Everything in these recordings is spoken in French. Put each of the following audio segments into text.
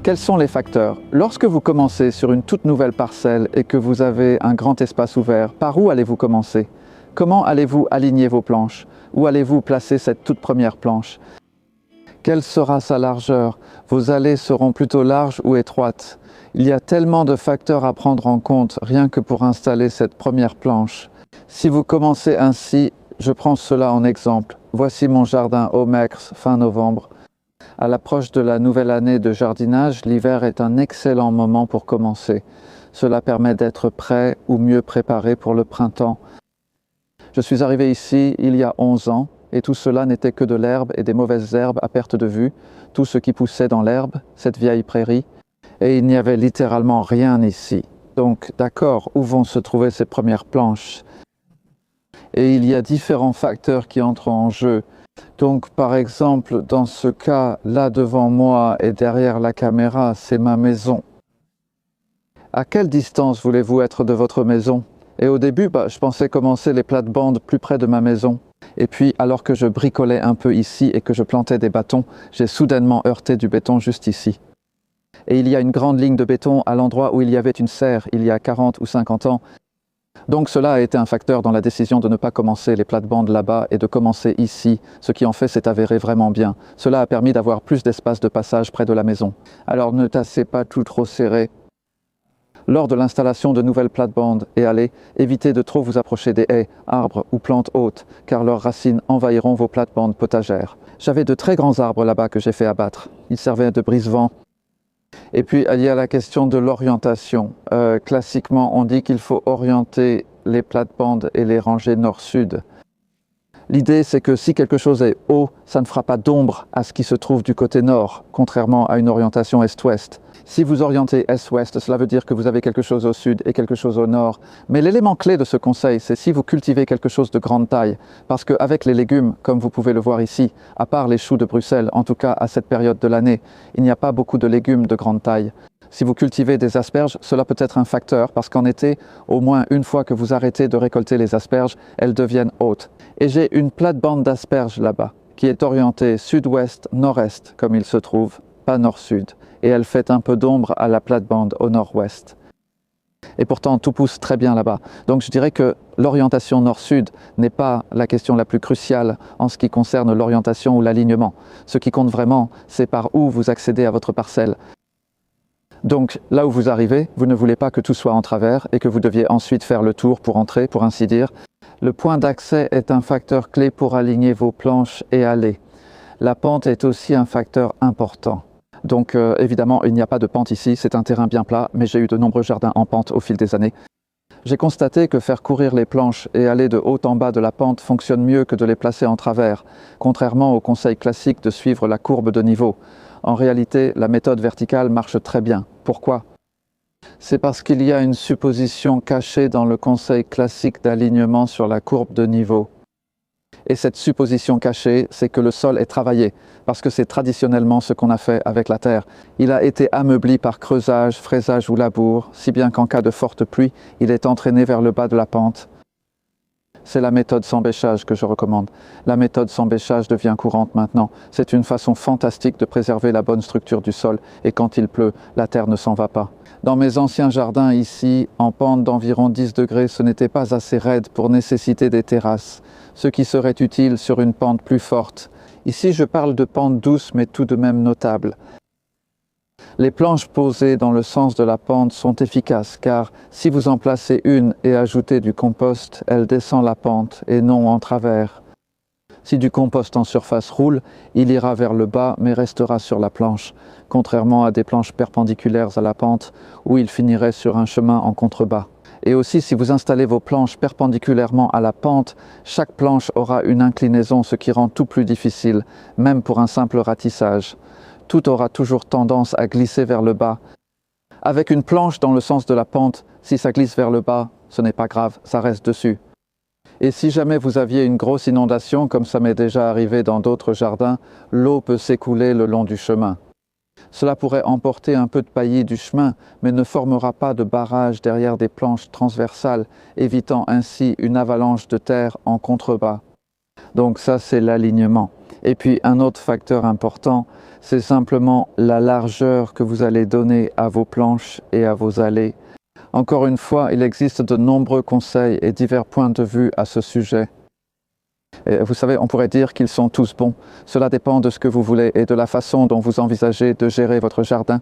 Quels sont les facteurs? Lorsque vous commencez sur une toute nouvelle parcelle et que vous avez un grand espace ouvert, par où allez-vous commencer? Comment allez-vous aligner vos planches? Où allez-vous placer cette toute première planche? Quelle sera sa largeur? Vos allées seront plutôt larges ou étroites? Il y a tellement de facteurs à prendre en compte rien que pour installer cette première planche. Si vous commencez ainsi, je prends cela en exemple. Voici mon jardin Omex fin novembre. À l'approche de la nouvelle année de jardinage, l'hiver est un excellent moment pour commencer. Cela permet d'être prêt ou mieux préparé pour le printemps. Je suis arrivé ici il y a 11 ans et tout cela n'était que de l'herbe et des mauvaises herbes à perte de vue, tout ce qui poussait dans l'herbe, cette vieille prairie, et il n'y avait littéralement rien ici. Donc d'accord, où vont se trouver ces premières planches? Et il y a différents facteurs qui entrent en jeu. Donc par exemple, dans ce cas, là devant moi et derrière la caméra, c'est ma maison. À quelle distance voulez-vous être de votre maison? Et au début, je pensais commencer les plates-bandes plus près de ma maison. Et puis, alors que je bricolais un peu ici et que je plantais des bâtons, j'ai soudainement heurté du béton juste ici. Et il y a une grande ligne de béton à l'endroit où il y avait une serre il y a 40 ou 50 ans. Donc cela a été un facteur dans la décision de ne pas commencer les plates-bandes là-bas et de commencer ici, ce qui en fait s'est avéré vraiment bien. Cela a permis d'avoir plus d'espace de passage près de la maison. Alors ne tassez pas tout trop serré. Lors de l'installation de nouvelles plates-bandes et allées, évitez de trop vous approcher des haies, arbres ou plantes hautes, car leurs racines envahiront vos plates-bandes potagères. J'avais de très grands arbres là-bas que j'ai fait abattre. Ils servaient de brise-vent. Et puis, il y a la question de l'orientation. Classiquement, on dit qu'il faut orienter les plates-bandes et les ranger nord-sud. L'idée, c'est que si quelque chose est haut, ça ne fera pas d'ombre à ce qui se trouve du côté nord, contrairement à une orientation est-ouest. Si vous orientez est-ouest, cela veut dire que vous avez quelque chose au sud et quelque chose au nord. Mais l'élément clé de ce conseil, c'est si vous cultivez quelque chose de grande taille. Parce qu'avec les légumes, comme vous pouvez le voir ici, à part les choux de Bruxelles, en tout cas à cette période de l'année, il n'y a pas beaucoup de légumes de grande taille. Si vous cultivez des asperges, cela peut être un facteur parce qu'en été, au moins une fois que vous arrêtez de récolter les asperges, elles deviennent hautes. Et j'ai une plate-bande d'asperges là-bas qui est orientée sud-ouest-nord-est comme il se trouve, pas nord-sud. Et elle fait un peu d'ombre à la plate-bande au nord-ouest. Et pourtant, tout pousse très bien là-bas. Donc je dirais que l'orientation nord-sud n'est pas la question la plus cruciale en ce qui concerne l'orientation ou l'alignement. Ce qui compte vraiment, c'est par où vous accédez à votre parcelle. Donc là où vous arrivez, vous ne voulez pas que tout soit en travers et que vous deviez ensuite faire le tour pour entrer, pour ainsi dire. Le point d'accès est un facteur clé pour aligner vos planches et allées. La pente est aussi un facteur important. Donc évidemment, il n'y a pas de pente ici, c'est un terrain bien plat, mais j'ai eu de nombreux jardins en pente au fil des années. J'ai constaté que faire courir les planches et aller de haut en bas de la pente fonctionne mieux que de les placer en travers, contrairement au conseil classique de suivre la courbe de niveau. En réalité, la méthode verticale marche très bien. Pourquoi? C'est parce qu'il y a une supposition cachée dans le conseil classique d'alignement sur la courbe de niveau. Et cette supposition cachée, c'est que le sol est travaillé, parce que c'est traditionnellement ce qu'on a fait avec la terre. Il a été ameubli par creusage, fraisage ou labour, si bien qu'en cas de forte pluie, il est entraîné vers le bas de la pente. C'est la méthode sans bêchage que je recommande. La méthode sans bêchage devient courante maintenant. C'est une façon fantastique de préserver la bonne structure du sol, et quand il pleut, la terre ne s'en va pas. Dans mes anciens jardins ici, en pente d'environ 10 degrés, ce n'était pas assez raide pour nécessiter des terrasses, ce qui serait utile sur une pente plus forte. Ici, je parle de pente douce, mais tout de même notable. Les planches posées dans le sens de la pente sont efficaces, car si vous en placez une et ajoutez du compost, elle descend la pente et non en travers. Si du compost en surface roule, il ira vers le bas mais restera sur la planche, contrairement à des planches perpendiculaires à la pente où il finirait sur un chemin en contrebas. Et aussi, si vous installez vos planches perpendiculairement à la pente, chaque planche aura une inclinaison, ce qui rend tout plus difficile, même pour un simple ratissage. Tout aura toujours tendance à glisser vers le bas. Avec une planche dans le sens de la pente, si ça glisse vers le bas, ce n'est pas grave, ça reste dessus. Et si jamais vous aviez une grosse inondation, comme ça m'est déjà arrivé dans d'autres jardins, l'eau peut s'écouler le long du chemin. Cela pourrait emporter un peu de paillis du chemin, mais ne formera pas de barrage derrière des planches transversales, évitant ainsi une avalanche de terre en contrebas. Donc ça, c'est l'alignement. Et puis un autre facteur important, c'est simplement la largeur que vous allez donner à vos planches et à vos allées. Encore une fois, il existe de nombreux conseils et divers points de vue à ce sujet. Et vous savez, on pourrait dire qu'ils sont tous bons. Cela dépend de ce que vous voulez et de la façon dont vous envisagez de gérer votre jardin.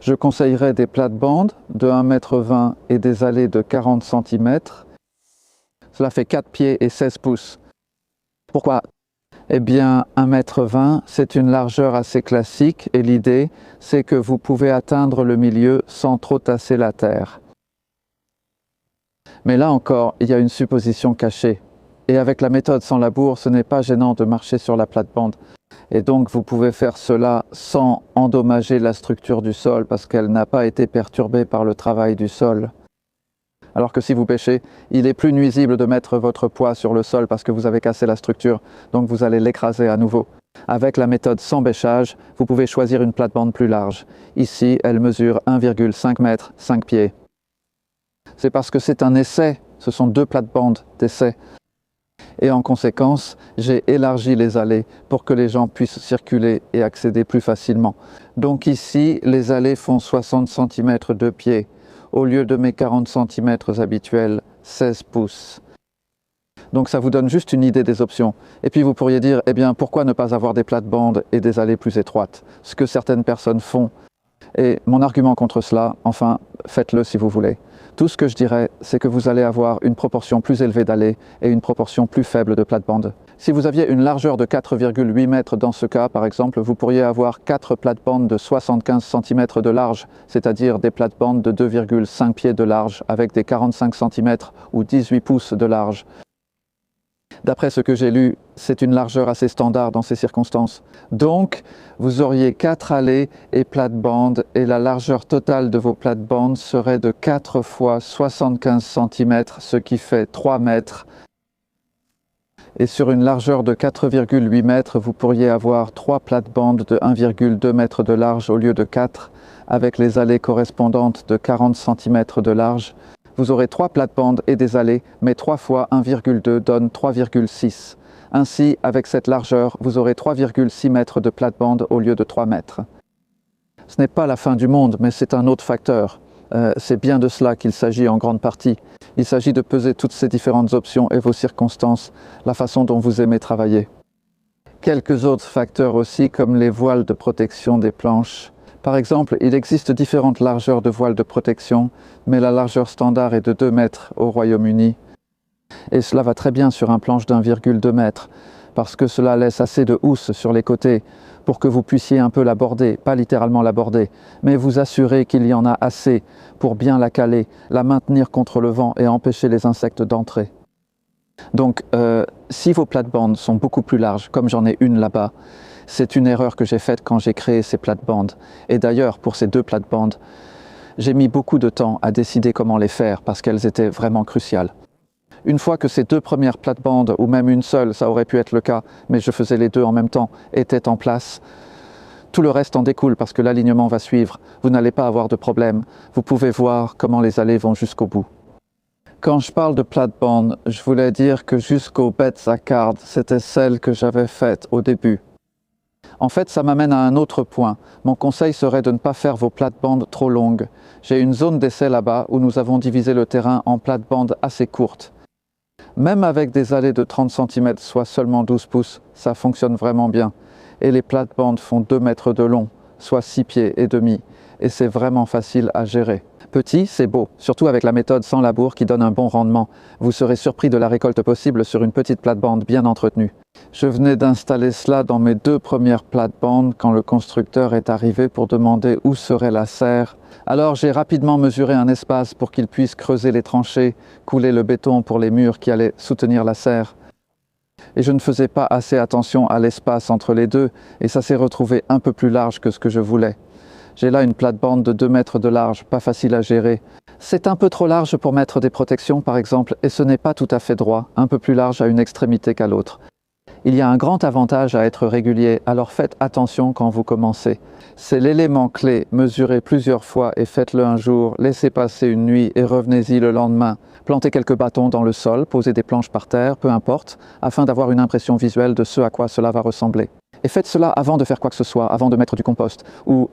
Je conseillerais des plates-bandes de 1,20 m et des allées de 40 cm. Cela fait 4 pieds et 16 pouces. Pourquoi? Eh bien, 1,20 m, c'est une largeur assez classique et l'idée, c'est que vous pouvez atteindre le milieu sans trop tasser la terre. Mais là encore, il y a une supposition cachée. Et avec la méthode sans labour, ce n'est pas gênant de marcher sur la plate-bande. Et donc, vous pouvez faire cela sans endommager la structure du sol parce qu'elle n'a pas été perturbée par le travail du sol. Alors que si vous pêchez, il est plus nuisible de mettre votre poids sur le sol parce que vous avez cassé la structure, donc vous allez l'écraser à nouveau. Avec la méthode sans bêchage, vous pouvez choisir une plate-bande plus large. Ici, elle mesure 1,5 m, 5 pieds. C'est parce que c'est un essai, ce sont 2 plates-bandes d'essai. Et en conséquence, j'ai élargi les allées pour que les gens puissent circuler et accéder plus facilement. Donc ici, les allées font 60 cm de pied. Au lieu de mes 40 cm habituels, 16 pouces. Donc ça vous donne juste une idée des options. Et puis vous pourriez dire, eh bien pourquoi ne pas avoir des plates-bandes et des allées plus étroites? Ce que certaines personnes font. Et mon argument contre cela, enfin, faites-le si vous voulez. Tout ce que je dirais, c'est que vous allez avoir une proportion plus élevée d'allées et une proportion plus faible de plates-bandes. Si vous aviez une largeur de 4,8 m dans ce cas, par exemple, vous pourriez avoir 4 plates-bandes de 75 cm de large, c'est-à-dire des plates-bandes de 2,5 pieds de large avec des 45 cm ou 18 pouces de large. D'après ce que j'ai lu, c'est une largeur assez standard dans ces circonstances. Donc, vous auriez 4 allées et plates-bandes et la largeur totale de vos plates-bandes serait de 4 fois 75 cm, ce qui fait 3 mètres. Et sur une largeur de 4,8 mètres, vous pourriez avoir 3 plates-bandes de 1,2 m de large au lieu de 4, avec les allées correspondantes de 40 cm de large. Vous aurez 3 plates-bandes et des allées, mais 3 fois 1,2 donne 3,6. Ainsi, avec cette largeur, vous aurez 3,6 mètres de plate-bande au lieu de 3 mètres. Ce n'est pas la fin du monde, mais c'est un autre facteur. C'est bien de cela qu'il s'agit en grande partie. Il s'agit de peser toutes ces différentes options et vos circonstances, la façon dont vous aimez travailler. Quelques autres facteurs aussi, comme les voiles de protection des planches. Par exemple, il existe différentes largeurs de voiles de protection, mais la largeur standard est de 2 mètres au Royaume-Uni. Et cela va très bien sur un planche d'1,2 m, parce que cela laisse assez de housse sur les côtés pour que vous puissiez un peu l'aborder, pas littéralement l'aborder, mais vous assurer qu'il y en a assez pour bien la caler, la maintenir contre le vent et empêcher les insectes d'entrer. Donc, si vos plates-bandes sont beaucoup plus larges, comme j'en ai une là-bas, c'est une erreur que j'ai faite quand j'ai créé ces plates-bandes. Et d'ailleurs, pour ces 2 plates-bandes, j'ai mis beaucoup de temps à décider comment les faire parce qu'elles étaient vraiment cruciales. Une fois que ces 2 premières plates-bandes, ou même une seule, ça aurait pu être le cas, mais je faisais les 2 en même temps, étaient en place, tout le reste en découle parce que l'alignement va suivre. Vous n'allez pas avoir de problème. Vous pouvez voir comment les allées vont jusqu'au bout. Quand je parle de plate-bande, je voulais dire que jusqu'aux bêtes à cardes, c'était celle que j'avais faite au début. En fait, ça m'amène à un autre point. Mon conseil serait de ne pas faire vos plates-bandes trop longues. J'ai une zone d'essai là-bas où nous avons divisé le terrain en plates-bandes assez courtes. Même avec des allées de 30 cm, soit seulement 12 pouces, ça fonctionne vraiment bien. Et les plates-bandes font 2 mètres de long, soit 6 pieds et demi. Et c'est vraiment facile à gérer. Petit, c'est beau, surtout avec la méthode sans labour qui donne un bon rendement. Vous serez surpris de la récolte possible sur une petite plate-bande bien entretenue. Je venais d'installer cela dans mes 2 premières plates-bandes quand le constructeur est arrivé pour demander où serait la serre. Alors j'ai rapidement mesuré un espace pour qu'il puisse creuser les tranchées, couler le béton pour les murs qui allaient soutenir la serre. Et je ne faisais pas assez attention à l'espace entre les deux et ça s'est retrouvé un peu plus large que ce que je voulais. J'ai là une plate-bande de 2 mètres de large, pas facile à gérer. C'est un peu trop large pour mettre des protections par exemple et ce n'est pas tout à fait droit, un peu plus large à une extrémité qu'à l'autre. Il y a un grand avantage à être régulier, alors faites attention quand vous commencez. C'est l'élément clé, mesurez plusieurs fois et faites-le un jour, laissez passer une nuit et revenez-y le lendemain. Plantez quelques bâtons dans le sol, posez des planches par terre, peu importe, afin d'avoir une impression visuelle de ce à quoi cela va ressembler. Et faites cela avant de faire quoi que ce soit, avant de mettre du compost, ou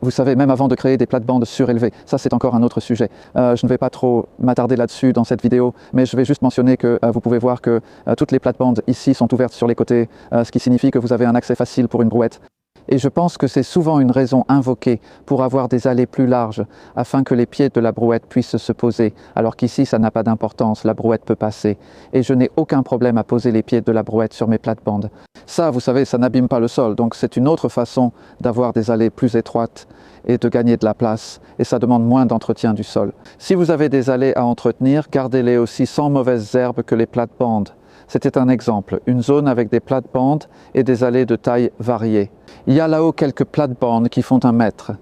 vous savez, même avant de créer des plates-bandes surélevées. Ça, c'est encore un autre sujet. Je ne vais pas trop m'attarder là-dessus dans cette vidéo, mais je vais juste mentionner que vous pouvez voir que toutes les plates-bandes ici sont ouvertes sur les côtés, ce qui signifie que vous avez un accès facile pour une brouette. Et je pense que c'est souvent une raison invoquée pour avoir des allées plus larges, afin que les pieds de la brouette puissent se poser, alors qu'ici ça n'a pas d'importance, la brouette peut passer. Et je n'ai aucun problème à poser les pieds de la brouette sur mes plates-bandes. Ça, vous savez, ça n'abîme pas le sol, donc c'est une autre façon d'avoir des allées plus étroites et de gagner de la place, et ça demande moins d'entretien du sol. Si vous avez des allées à entretenir, gardez-les aussi sans mauvaises herbes que les plates-bandes. C'était un exemple, une zone avec des plates-bandes et des allées de taille variée. Il y a là-haut quelques plates-bandes qui font 1 mètre.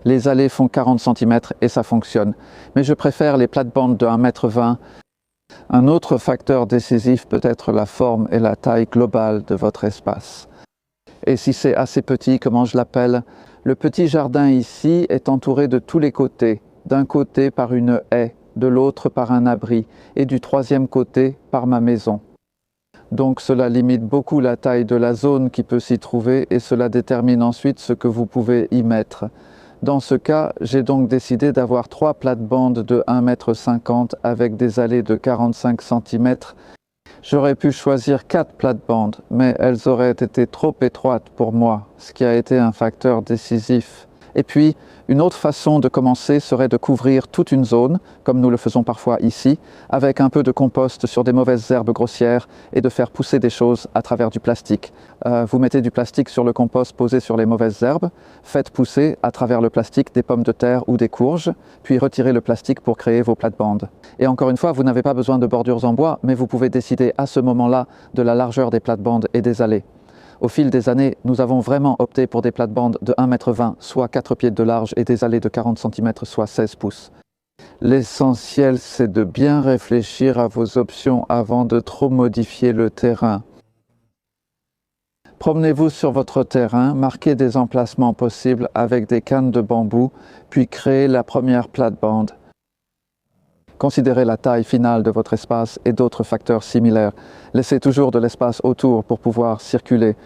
Les allées font 40 cm et ça fonctionne. Mais je préfère les plates-bandes de 1,20 m. Un autre facteur décisif peut être la forme et la taille globale de votre espace. Et si c'est assez petit, comment je l'appelle? Le petit jardin ici est entouré de tous les côtés. D'un côté par une haie, de l'autre par un abri et du troisième côté par ma maison. Donc cela limite beaucoup la taille de la zone qui peut s'y trouver et cela détermine ensuite ce que vous pouvez y mettre. Dans ce cas, j'ai donc décidé d'avoir 3 plates-bandes de 1,50 m avec des allées de 45 cm. J'aurais pu choisir 4 plates-bandes, mais elles auraient été trop étroites pour moi, ce qui a été un facteur décisif. Et puis, une autre façon de commencer serait de couvrir toute une zone, comme nous le faisons parfois ici, avec un peu de compost sur des mauvaises herbes grossières et de faire pousser des choses à travers du plastique. Vous mettez du plastique sur le compost posé sur les mauvaises herbes, faites pousser à travers le plastique des pommes de terre ou des courges, puis retirez le plastique pour créer vos plates-bandes. Et encore une fois, vous n'avez pas besoin de bordures en bois, mais vous pouvez décider à ce moment-là de la largeur des plates-bandes et des allées. Au fil des années, nous avons vraiment opté pour des plates-bandes de 1,20 m, soit 4 pieds de large, et des allées de 40 cm, soit 16 pouces. L'essentiel, c'est de bien réfléchir à vos options avant de trop modifier le terrain. Promenez-vous sur votre terrain, marquez des emplacements possibles avec des cannes de bambou, puis créez la première plate-bande. Considérez la taille finale de votre espace et d'autres facteurs similaires. Laissez toujours de l'espace autour pour pouvoir circuler.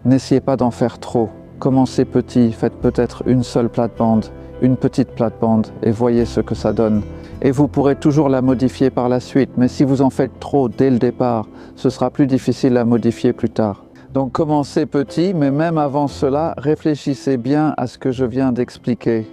N'essayez pas d'en faire trop. Commencez petit, faites peut-être une seule plate-bande, une petite plate-bande et voyez ce que ça donne. Et vous pourrez toujours la modifier par la suite, mais si vous en faites trop dès le départ, ce sera plus difficile à modifier plus tard. Donc commencez petit, mais même avant cela, réfléchissez bien à ce que je viens d'expliquer.